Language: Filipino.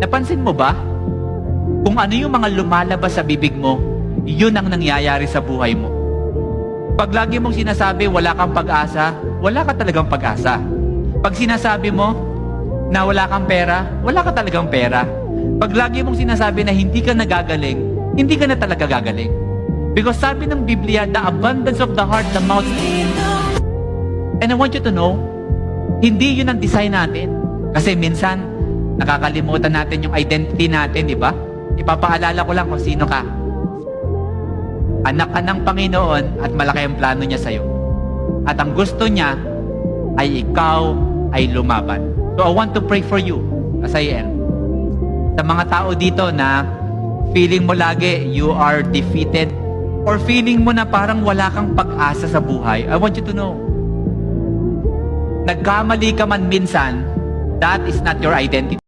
Napansin mo ba? Kung ano yung mga lumalabas sa bibig mo, yun ang nangyayari sa buhay mo. Pag lagi mong sinasabi wala kang pag-asa, wala ka talagang pag-asa. Pag sinasabi mo na wala kang pera, wala ka talagang pera. Pag lagi mong sinasabi na hindi ka nagagaling, hindi ka na talaga gagaling. Because sabi ng Biblia, the abundance of the heart, the mouth. And I want you to know, hindi yun ang design natin. Kasi minsan, nakakalimutan natin yung identity natin, di ba? Ipapaalala ko lang kung sino ka. Anak ka ng Panginoon at malaki ang plano niya sa'yo. At ang gusto niya ay ikaw ay lumaban. So I want to pray for you as I end. Sa mga tao dito na feeling mo lagi you are defeated or feeling mo na parang wala kang pag-asa sa buhay, I want you to know, nagkamali ka man minsan, that is not your identity.